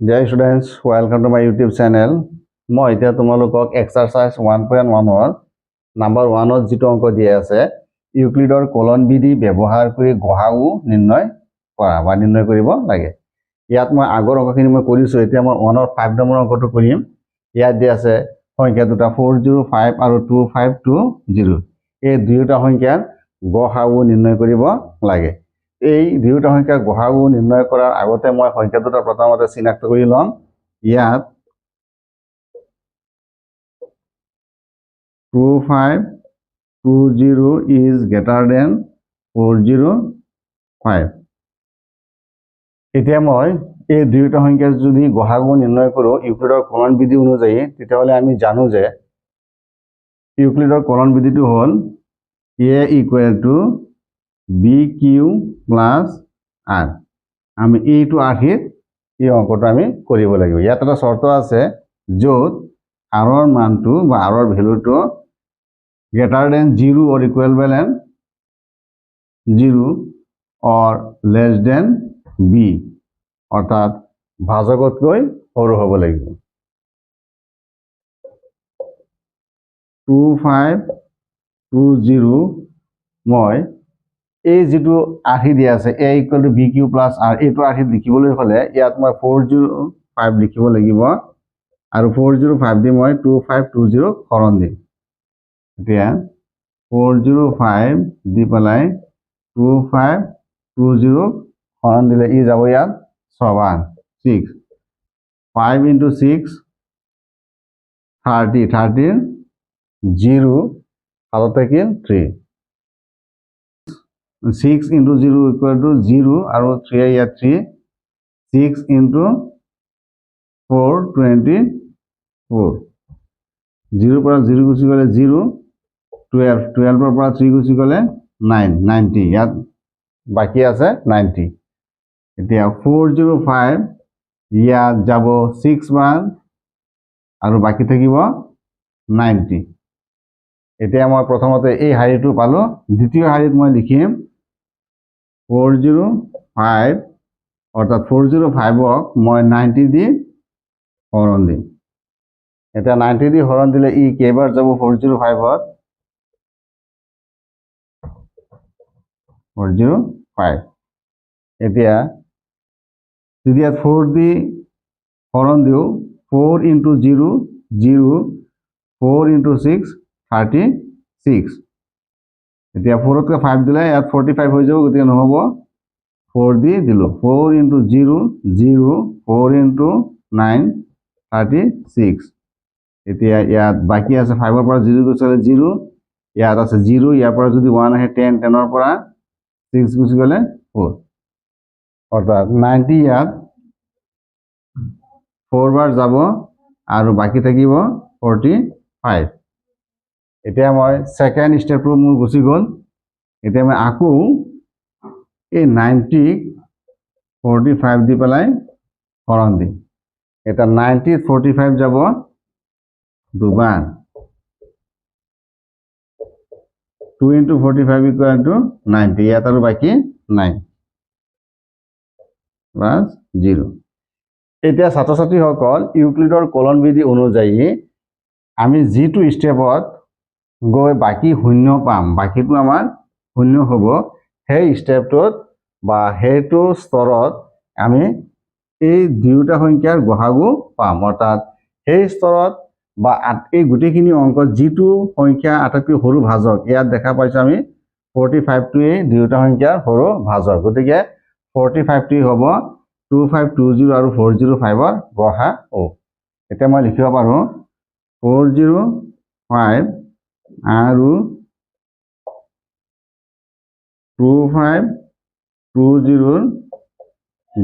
Dear students, welcome to my YouTube channel. মই এতিয়া তোমালোকক এক্সাৰসাইজ 1.1 নাম্বাৰ 1 যেটো অংক দিয়া আছে ইউক্লিডৰ কলন বিধি ব্যৱহাৰ কৰি গহাও নিৰ্ণয় কৰা বা নিৰ্ণয় কৰিব লাগে। ইয়াত মই আগৰ অংকখিনি মই কৰিছো, এতিয়া মই 1 ৰ 5 নম্বৰ অংকটো কৰিম। ইয়াত দিয়া আছে সংখ্যা দুটা 405 আৰু 2520। এই দুয়োটা সংখ্যাৰ গহাও নিৰ্ণয় কৰিব লাগে। এই দুয়োটা সংখ্যা গহাও নিৰ্ণয় কৰাৰ আগতে মই সংখ্যা দুটা প্ৰথমতে চিনাক্ত কৰি লম। ইয়াত 2520 is greater than 405. এতিয়া মই এই দুয়োটা সংখ্যা যদি গহাও নিৰ্ণয় কৰো ইউক্লিডৰ কলন বিধি অনুযায়ী, তেতিয়াহ'লে আমি জানো যে ইউক্লিডৰ কলন বিধিটো হ'ল a equal to bq plus r। আমি এইটো আৰ্হিত এই অংকটো আমি কৰিব লাগিব। ইয়াত এটা শৰ্ত আছে য'ত r ৰ মানটো বা r ৰ ভ্যালুটো greater than 0 or equivalent 0 or less than b, অর্থাৎ ভাজকতকৈ সৰু হ'ব লাগিব। 2520 মই এই যেটো আৰ্হি দিয়া আছে a equal to bq plus r, এইটো আৰ্হিত লিখিবলৈ হ'লে ইয়াত মই 405 লিখিব লাগিব আৰু 405 দি মই 2520 হৰণ দিম। এতিয়া 405 দি পেলাই 2520 হৰণ দিলে ই যাব ইয়াত 6 5 into 6 30 30 0 হাতত থাকিল 3 6 into 0 equal to 0 আৰু 3 ইয়াত 3 6 into 4 24 0 পৰা 0 গুচি গ'লে 0 12 12 ৰ পৰা 3 গুচি গ'লে 9 90 ইয়াত বাকি আছে 90। এতিয়া 405 ইয়াত যাব 6 বার আৰু বাকি থাকিব 90। এতিয়া মই প্ৰথমতে এই হাৰিটো পালো, দ্বিতীয় হাৰিত মই লিখিম 405 অৰ্থাৎ 405ক মই 90 দি হৰণ দিম। এটা 90 দি হৰণ দিলে ই কেইবাৰ যাব 405ত 405। এতিয়া যদি ইয়াত 4 দি হৰণ দিও 4 into 0 0 4 into 6 36। এতিয়া 4তকৈ 5 দিলে ইয়াত 45 হৈ যাব, গতিকে নহ'ব 4 দি দিলো 4 into 0 0 4 into 9 36। এতিয়া ইয়াত বাকি আছে 5 ৰ পৰা 0 গুচি গ'লে 0, ইয়াত আছে 0, ইয়াৰ পৰা যদি 1 আহে 10 10 ৰ পৰা 6 গুচি গ'লে 4, অৰ্থাৎ 90 ইয়াত 4 বাৰ যাব আৰু বাকি থাকিব 45। এতিয়া মই সেকেন্ড স্টেপটো মোৰ গুচি গ'ল। এতিয়া মই আকৌ এই 90 45 দি পেলাই হৰণ দিম। এটা 90 45 যাব দুবাৰ 2 into 45 equal to 90, ইয়াত আৰু বাকি 9 প্লাস 0। এতিয়া ছাত্ৰ ছাত্ৰীসকল ইউক্লিডৰ কলন বিধি অনুযায়ী আমি যেটো স্টেপত গৈ বাকি শূন্য পাম, বাকিটো আমাৰ শূন্য হ'ব, সেই স্টেপটোত বা হেতু স্তৰত আমি এই দুয়োটা সংখ্যাৰ গহাগু পাম। অৰ্থাৎ সেই স্তৰত বা এই গোটেইখিনি অংকত যেটো সংখ্যা আটাইতকৈ সৰু ভাজক, ইয়াত দেখা পাইছো আমি 45 টো এই দুয়োটা সংখ্যাৰ সৰু ভাজক, গতিকে 45 টো হ'ব 2520 আৰু 405ৰ গহাও। এতিয়া মই লিখিব পাৰো 405 আৰু 2520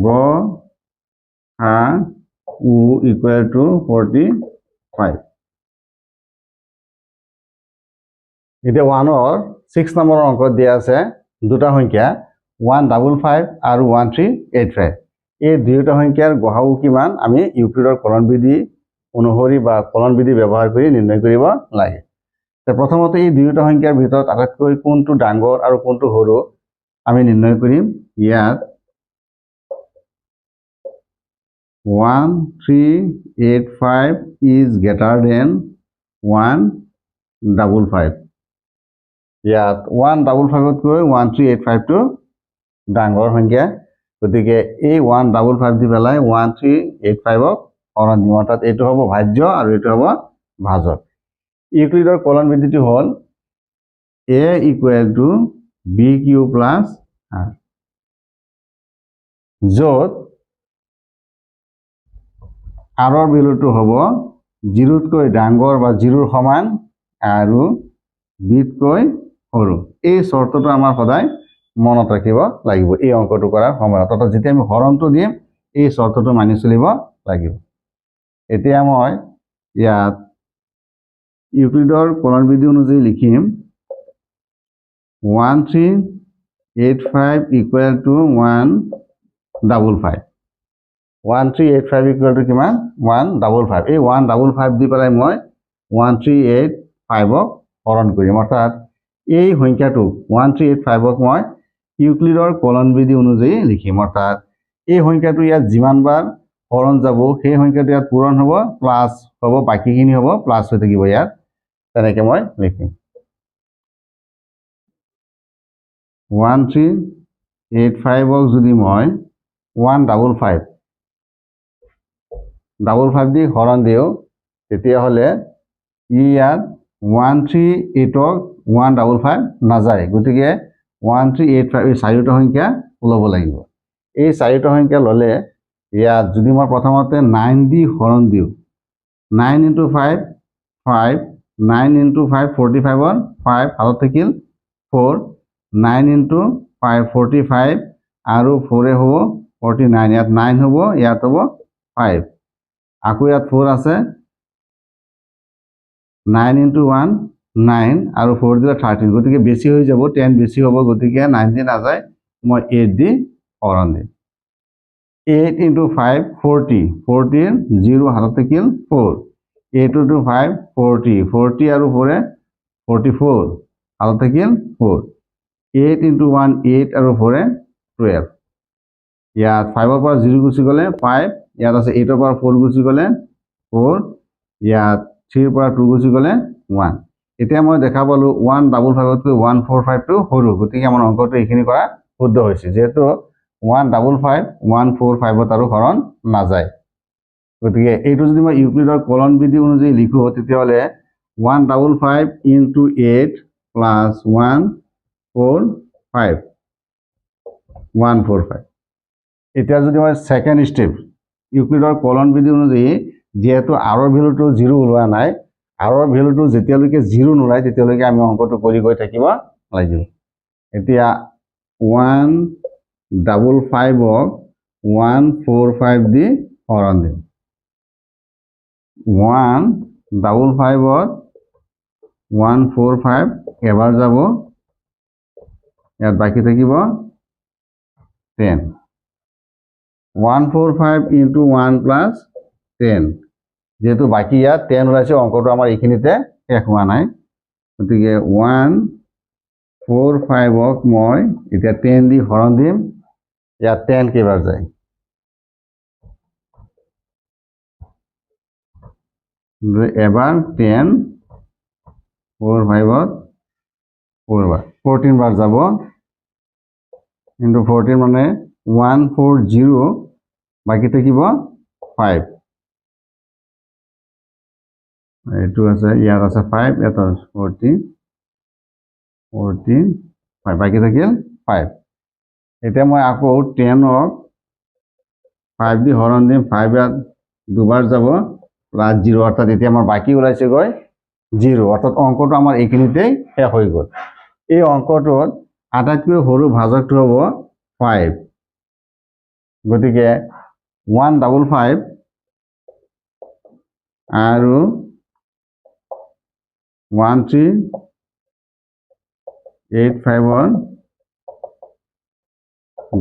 গহাও equal to 45। এতিয়া 1 ৰ 6 নম্বৰ অংকত দিয়া আছে দুটা সংখ্যা 155 আৰু 1385। এই দুয়োটা সংখ্যাৰ গহাও কিমান আমি ইউক্লিডৰ কলন বিধি অনুসৰি বা কলন বিধি ব্যৱহাৰ কৰি নিৰ্ণয় কৰিব লাগে। প্ৰথমতে এই দুয়োটা সংখ্যাৰ ভিতৰত আটাইতকৈ কোনটো ডাঙৰ আৰু কোনটো সৰু আমি নিৰ্ণয় কৰিম। ইয়াত 1385 is greater than 155 ইয়াত 155তকৈ 1385টো ডাঙৰ সংখ্যা গতিকে এই 155 দি পেলাই 1385ক হৰণ দিম অৰ্থাৎ এইটো হ'ব ভাজ্য আৰু এইটো হ'ব ভাজক ইউক্লিডৰ কলন বিধিটো হ'ল a equal to bq plus r য'ত r ৰ ভ্যালুটো হ'ব 0তকৈ ডাঙৰ বা 0ৰ সমান আৰু bতকৈ সৰু এই শৰ্তটো আমাৰ সদায় মনত ৰাখিব লাগিব এই অংকটো কৰাৰ সময়ত অৰ্থাৎ যেতিয়া আমি হৰণটো দিম এই শৰ্তটো মানি চলিব লাগিব এতিয়া মই ইয়াত ইউক্লিডৰ কলন বিধি অনুযায়ী লিখিম 1385 equal to 155 1385 equal to কিমান 155 এই 155 দি পেলাই মই 1385ক হৰণ কৰিম অৰ্থাৎ এই সংখ্যাটোক 1385ক মই ইউক্লিডৰ কলন বিধি অনুযায়ী লিখিম অৰ্থাৎ এই সংখ্যাটো ইয়াত যিমানবাৰ হৰণ যাব সেই সংখ্যাটো ইয়াত পূৰণ হ'ব প্লাস হ'ব বাকিখিনি হ'ব প্লাস হৈ থাকিব ইয়াত তেনেকৈ মই লিখিম 1385ক যদি মই 155 দি হৰণ দিওঁ তেতিয়াহ'লে ইয়াত 138ক 155 নাযায় গতিকে 1385 এই চাৰিটা সংখ্যা ওলাব লাগিব এই চাৰিটা সংখ্যা ল'লে ইয়াত যদি মই প্ৰথমতে 9 দি হৰণ দিওঁ 9 × 5 5 9 × 5 45ৰ 5 হাতত থাকিল 4 9 × 5 45 আৰু 4 হ'ব 49 ইয়াত 9 হ'ব ইয়াত হ'ব 5 আকৌ ইয়াত 4 আছে 9 × 1 9 আৰু 4 দিলে 13 গতিকে বেছি হৈ যাব 10 বেছি হ'ব গতিকে 9 দি নাযায় মই 8 দি হৰণ দিম 8 × 5 40 40 0 হাতত থাকিল 4 8 × 5 40 40 আৰু 4 44 হাতত থাকিল 4 8 × 1 8 আৰু 4 12 ইয়াত 5ৰ পৰা 0 গুচি গ'লে 5 ইয়াত আছে 8ৰ পৰা 4 গুচি গ'লে 4 ইয়াত 3ৰ পৰা 2 গুচি গ'লে 1 এতিয়া মই দেখা পালো 155তকৈ 145টো সৰু গতিকে আমাৰ অংকটো এইখিনি কৰা শুদ্ধ হৈছে যেহেতু 155 145ত আৰু হৰণ নাযায় গতিকে এইটো যদি মই ইউক্লিডৰ কলন বিধি অনুযায়ী লিখো তেতিয়াহ'লে 155 × 8 plus 145 145 এতিয়া যদি মই সেকেন্ড স্টেপ ইউক্লিডৰ কলন বিধি অনুযায়ী যেহেতু r ৰ ভ্যালুটো 0 ওলোৱা নাই r ৰ ভ্যালুটো যেতিয়ালৈকে 0 নোলায় তেতিয়ালৈকে আমি অংকটো কৰি গৈ থাকিব লাগিব এতিয়া 155ক 145 দি হৰণ দিম 155ত 145 এবাৰ যাব ইয়াত বাকি থাকিব 10 145 × 1 plus 10 যেহেতু বাকি ইয়াত 10 ওলাইছে অংকটো আমাৰ এইখিনিতে শেষ হোৱা নাই গতিকে 145ক মই এতিয়া 10 দি হৰণ দিম ইয়াত 10 কেইবাৰ যায় এবাৰ 10 45ত 4 বাৰ 14 বাৰ যাব কিন্তু 14 মানে 140 বাকি থাকিব 5 এইটো আছে ইয়াত আছে 5 এটা 14 5 বাকি থাকিল 5 এতিয়া মই আকৌ 10ক 5 দি হৰণ দিম 5 ইয়াত দুবাৰ যাব প্লাস 0 অর্থাৎ এতিয়া আমার বাকি ওলাইছে গৈ 0 অর্থাৎ অঙ্কটো আমার এইখিনিতেই শেষ হৈ গ'ল এই অঙ্কটোত আটাইতকৈ সৰু ভাজকটো হ'ব 5 গতিকে 155 আৰু 1385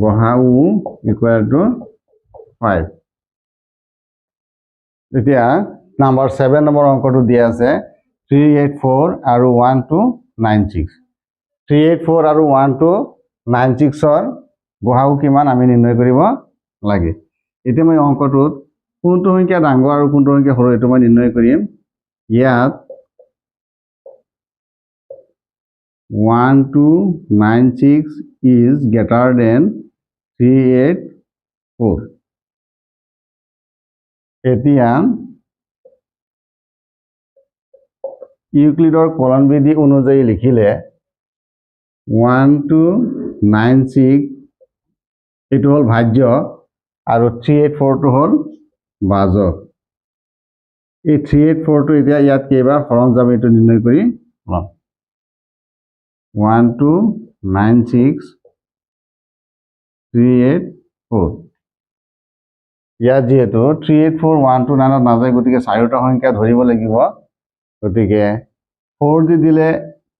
গহাউ ইকুয়াল টু 5 এতিয়া নাম্বাৰ 7 নম্বৰ অঙ্কটো দিয়া আছে 384 আৰু 1296 384 আৰু 1296 ৰ গহাউ কিমান আমি নিৰ্ণয় কৰিব লাগে এতিয়া মই অঙ্কটোত কোনটো সংখ্যা ডাঙৰ আৰু কোনটো সংখ্যা সৰু এইটো মই নিৰ্ণয় কৰিম। ইয়াত 1296 is greater than 384. এতিয়া ইউক্লিডৰ কলন বিধি অনুযায়ী লিখিলে 1296 এইটো হ'ল ভাজ্য আৰু 384টো হ'ল ভাজক। এই 384টো এতিয়া ইয়াত কেইবাৰ হৰণ যাব এইটো নিৰ্ণয় কৰি ল'ম। 1296 384 ইয়াত যেহেতু 384 129 নাযায় গতিকে চাৰিটা সংখ্যা ধৰিব লাগিব। গতিকে 4 দি দিলে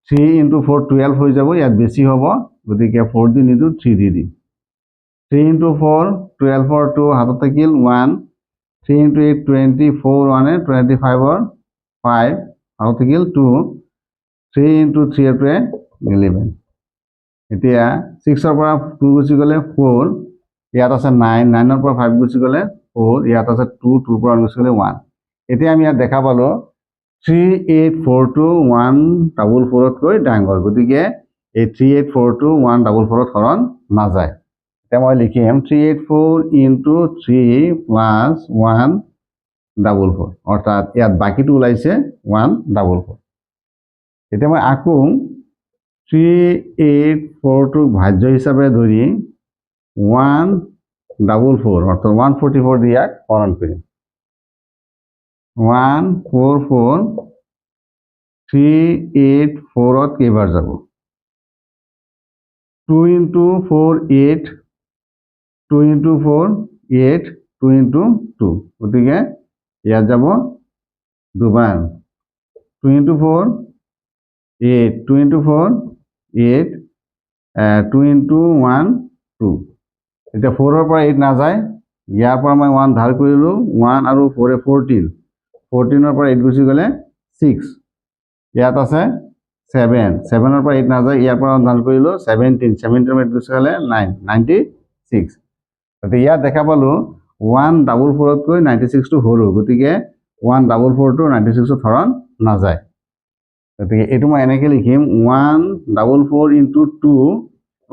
3 × 4 12 হৈ যাব, ইয়াত বেছি হ'ব গতিকে 4 দি নিদিওঁ 3 দি দিম। 3 × 4 12ৰ 2 হাতত থাকিল 1, 3 × 8 24 1 25ৰ 5 হাতত থাকিল 2, 3 × 3 11। এতিয়া 6ৰ পৰা 2 গুচি গ'লে 4, ইয়াত আছে 9, 9ৰ পৰা 5 গুচি গ'লে 4, ইয়াত আছে 2, 2ৰ পৰা গুচি গ'লে 1। এতিয়া আমি ইয়াত দেখা পালোঁ 3842 144তকৈ ডাঙৰ, গতিকে এই 3842 144ত হৰণ নাযায়। এতিয়া মই লিখিম 384 × 3 + 144, অৰ্থাৎ ইয়াত বাকীটো ওলাইছে 144। এতিয়া মই আকৌ 384টোক ভাজ্য হিচাপে ধৰি 144 অৰ্থাৎ 144 দি ইয়াক হৰণ কৰিম। 144 384ত কেইবাৰ যাব? 2 × 4 8, 2 × 4 8, 2 × 2, গতিকে ইয়াত যাব দুবাৰ। 2 × 4 8, 2 × 4 8, 2 × 1 2। এতিয়া 4ৰ পৰা 8 নাযায়, ইয়াৰ পৰা মই 1 ধাৰ কৰিলোঁ, 1 আৰু 4 14, 14ৰ পৰা 8 গুচি গ'লে 6, ইয়াত আছে 7, 7ৰ পৰা 8 নাযায়, ইয়াৰ পৰা ধাৰ কৰিলোঁ 17, 17ৰ পৰা 8 গুচি গ'লে 9, 96। গতিকে ইয়াত দেখা পালোঁ 144তকৈ 96টো সৰু, গতিকে 144টো 96ত হৰণ নাযায়। গতিকে এইটো মই এনেকৈ লিখিম 144 × 2 +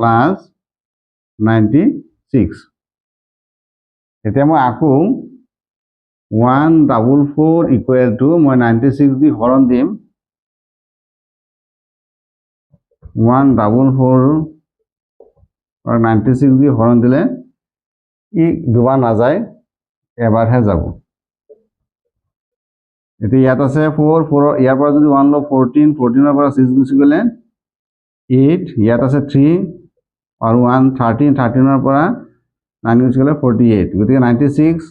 96। এতিয়া মই আকৌ 144 = মই 96 দি হৰণ দিম। 144 আৰু 96 দি হৰণ দিলে ই দুবাৰ নাযায়, এবাৰহে যাব। এতিয়া ইয়াত আছে 4, 4 ইয়াৰ পৰা যদি 1 লওঁ 14, 14ৰ পৰা 6 গুচি গ'লে 8, ইয়াত আছে 3 আৰু 1 13, 13ৰ পৰা 9 গুচি গ'লে 48, গতিকে 96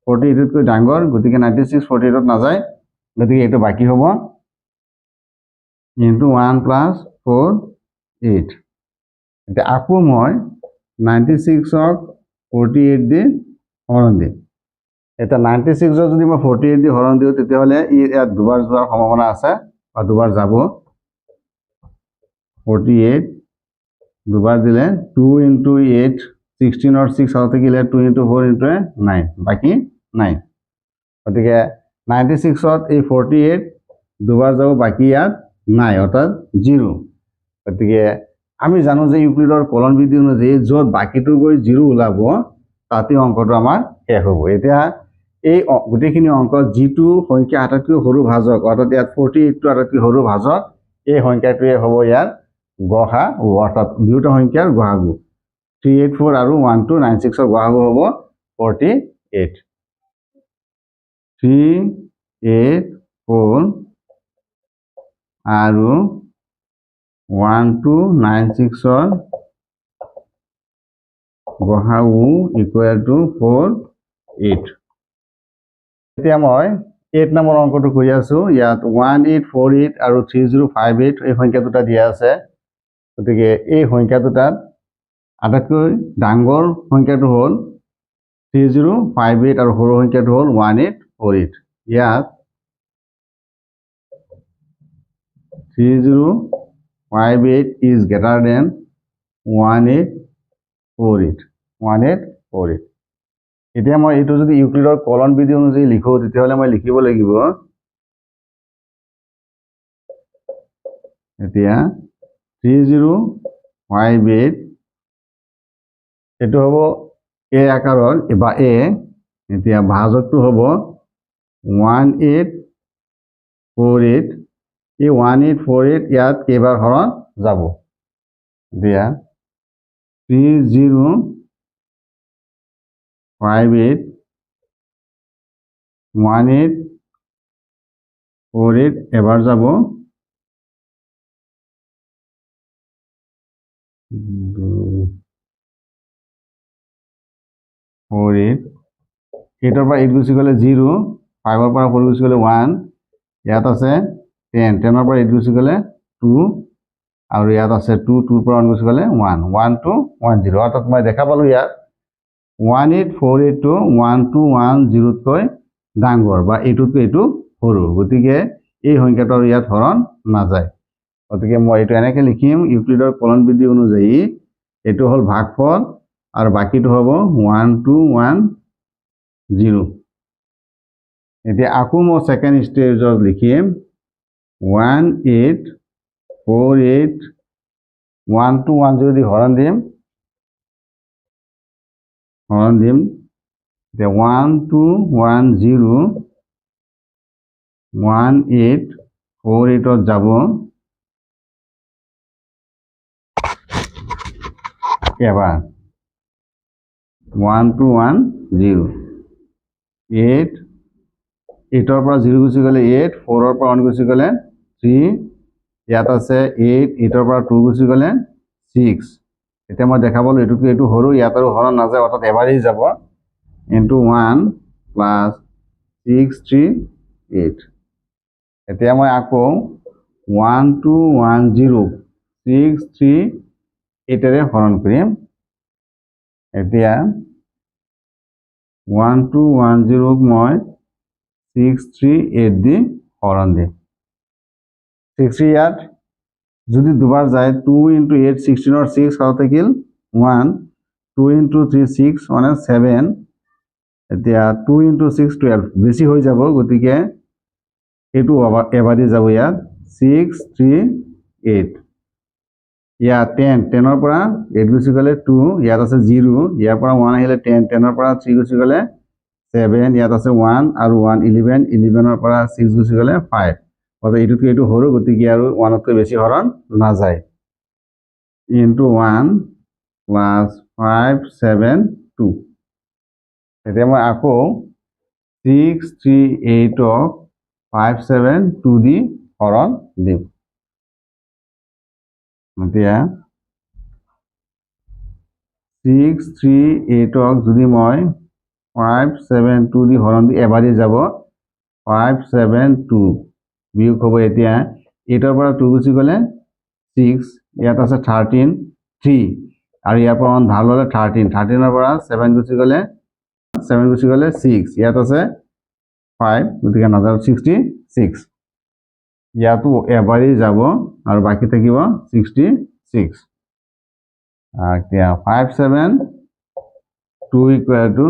48তকৈ ডাঙৰ, গতিকে 96 48ত নাযায়, গতিকে এইটো বাকী হ'ব × 1 + 4 8। এতিয়া আকৌ মই 96ক 48 দি হৰণ দিম। এতিয়া 96ক যদি মই 48 দি হৰণ দিওঁ তেতিয়াহ'লে ইয়াত দুবাৰ যোৱাৰ সম্ভাৱনা আছে বা দুবাৰ যাব। 48 দুবাৰ দিলে 2 × 8 16ৰ 6 হাতত থাকিলে 2 × 4 × 9, বাকী 9। গতিকে 96ত এই 48 দুবাৰ যাব, বাকী ইয়াত নাই, অৰ্থাৎ 0। গতিকে আমি জানো যে ইউক্লিডৰ কলন বিধি অনুযায়ী য'ত বাকীটো গৈ 0 ওলাব তাতে অংকটো আমাৰ শেষ হ'ব। এতিয়া এই গোটেইখিনি অংকত যিটো সংখ্যা আটাইতকৈ সৰু ভাজক, অৰ্থাৎ ইয়াত 48টো আটাইতকৈ সৰু ভাজক, এই সংখ্যাটোৱে হ'ব ইয়াৰ গসাগু, অৰ্থাৎ দুয়োটা সংখ্যাৰ গসাগু। 384 আৰু 1296ৰ গসাগু হ'ব 48। 384 আৰু 1296ৰ গসাগু = 48। এতিয়া মই 8 নম্বৰ অংকটো কৰি আছোঁ। ইয়াত 1848 আৰু 3058 এই সংখ্যা দুটা দিয়া আছে। গতিকে এই সংখ্যা দুটাত আটাইতকৈ ডাঙৰ সংখ্যাটো হ'ল 3058 আৰু সৰু সংখ্যাটো হ'ল 1848। ইয়াত 3058 is greater than 1848। এতিয়া মই এইটো যদি ইউক্লিডৰ কলন বিধি অনুযায়ী লিখো তেতিয়াহ'লে মই লিখিব লাগিব এতিয়া 3058 এইটো হ'ব এ আকাৰৰ বা এ এতিয়া ভাজকটো হ'ব 1848 এই 1848 ইয়াত কেইবাৰ হৰণ যাব দিয়া 3058 1848 এবাৰ যাব 48 8ৰ পৰা 8 গুচি গ'লে 0 5ৰ পৰা 4 গুচি গ'লে 1 ইয়াত আছে 10 10ৰ পৰা 8 গুচি গ'লে 2 আৰু ইয়াত আছে 2 2ৰ পৰা 1 গুচি গ'লে 1 1 2 1 0 অৰ্থাৎ মই দেখা পালোঁ ইয়াত 1848 টো 1210 তকৈ ডাঙৰ বা এইটোতকৈ এইটো সৰু গতিকে এই সংখ্যাটো আৰু ইয়াত হৰণ নাযায় গতিকে মই এইটো এনেকৈ লিখিম ইউক্লিডৰ কলন বিধি অনুযায়ী এইটো হ'ল ভাগফল আৰু বাকীটো হ'ব 1210 এতিয়া আকৌ মই সেকেন্ড ষ্টেজত লিখিম 1848 1210 দি হৰণ দিম এতিয়া 1210 1848 যাব এবাৰ 1210 8 8ৰ পৰা 0 গুচি গ'লে 8 4ৰ পৰা 1 গুচি গ'লে 3 ইয়াত আছে 8 8ৰ পৰা 2 গুচি গ'লে 6 এতিয়া মই দেখা পালোঁ এইটোকে এইটো সৰু ইয়াত আৰু হৰণ নাযায় অৰ্থাৎ এবাৰেই যাব ইনটু 1 প্লাছ 638 এতিয়া মই আকৌ 1210 638 হৰণ কৰিম এতিয়া 1210 মই 638 দি হৰণ দিম 6 ইয়াত যদি দুবাৰ যায় 2 into 8 16 6 কত থাকিল 1 2 into 3 6 মানে 7 এতিয়া 2 into 6 12 বেছি হৈ যাব গতিকে এইটো এবাদি যাব ইয়াত 638 ইয়াত 10 10ৰ পৰা 8 গুচি গ'লে 2 ইয়াত আছে 0 ইয়াৰ পৰা 1 আহিলে 10 10ৰ পৰা 3 গুচি গ'লে 7 ইয়াত আছে 1 আৰু 1 11 11ৰ পৰা 6 গুচি গ'লে 5 অৰ্থাৎ এইটোতকৈ এইটো সৰু গতিকে আৰু 1তকৈ বেছি হৰণ নাযায় ইনটু 1 প্লাছ 572 এতিয়া মই আকৌ 638ক 572 দি হৰণ দিম এতিয়া 638ক যদি মই 572 দি হৰণ দি এবাৰেই যাব 572 বিয়োগ হ'ব এতিয়া 8ৰ পৰা 2 গুচি গ'লে 6 ইয়াত আছে 13 3 আৰু ইয়াৰ পৰা ভাল হ'লে 13ৰ পৰা 7 গুচি গ'লে 6 ইয়াত আছে 5 গতিকে নাযাব 66 ইয়াতো এবাৰেই যাব আৰু বাকী থাকিব 66 এতিয়া 572 ইকুৱেল টু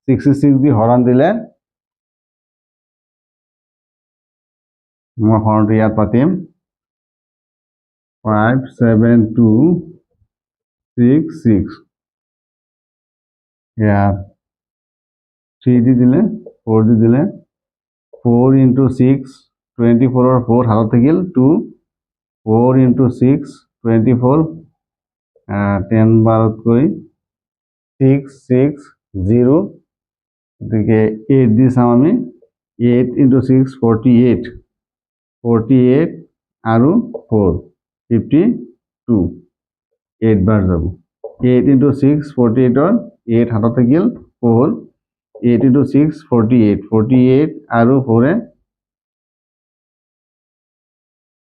66 দি হৰণ দিলে মই হৰণটো ইয়াত পাতিম 57266 ইয়াত 3 দি দিলে 4 দি দিলে 4 into 6 24ৰ 4 হাতত থাকিল 2 4 into 6 24 10 বাৰতকৈ 660 গতিকে 8 দি চাম আমি 8 into 6 48 48 আৰু 4 52 8 বাৰ যাব 8 into 6 48ৰ 8 হাতত থাকিল 4 8 into 6 48 48 আৰু 4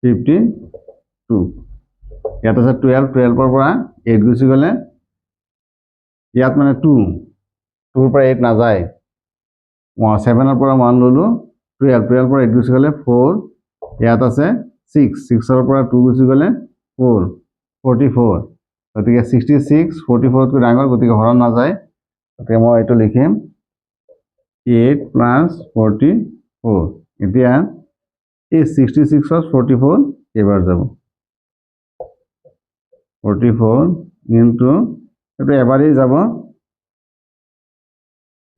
52 ইয়াত আছে 12 12ৰ পৰা 8 গুচি গ'লে ইয়াত মানে 2ৰ পৰা 8 নাযায় 7ৰ পৰা 1 ল'লোঁ 12ৰ পৰা 8 গুচি গ'লে 4 ইয়াত আছে 6ৰ পৰা 2 গুচি গ'লে 4 44 গতিকে 66 44তকৈ ডাঙৰ গতিকে হৰণ নাযায় গতিকে মই এইটো লিখিম 8 প্লাছ 44 এতিয়া এই 66 44 এবাৰ যাব 44 ইনটু এটা এবাৰেই যাব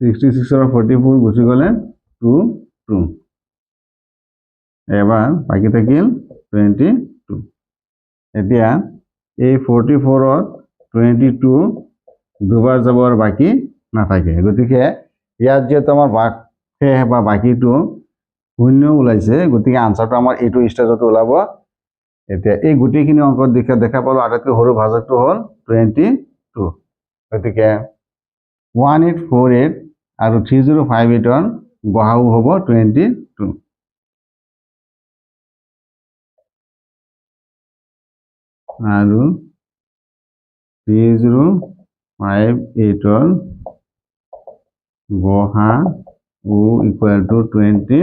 66 44 গুচি গ'লে 2 2 এবাৰ বাকি থাকিল 22 এতিয়া এই 44 22 দুবাৰ যাব আৰু বাকি নাথাকে গতিকে ইয়াত যেহেতু আমাৰ বাকি বা বাকিটো শূন্য ওলাইছে গতিকে আনসাৰটো আমাৰ এইটো ষ্টেজত ওলাব এতিয়া এই গোটেইখিনি অংক দেখা পালো আটাইতকৈ সৰু ভাজকটো হ'ল 22 গতিকে 1848 আৰু 3058 গহাও হ'ব 22 আৰু 3058 গহা ও ইকুয়াল টু 22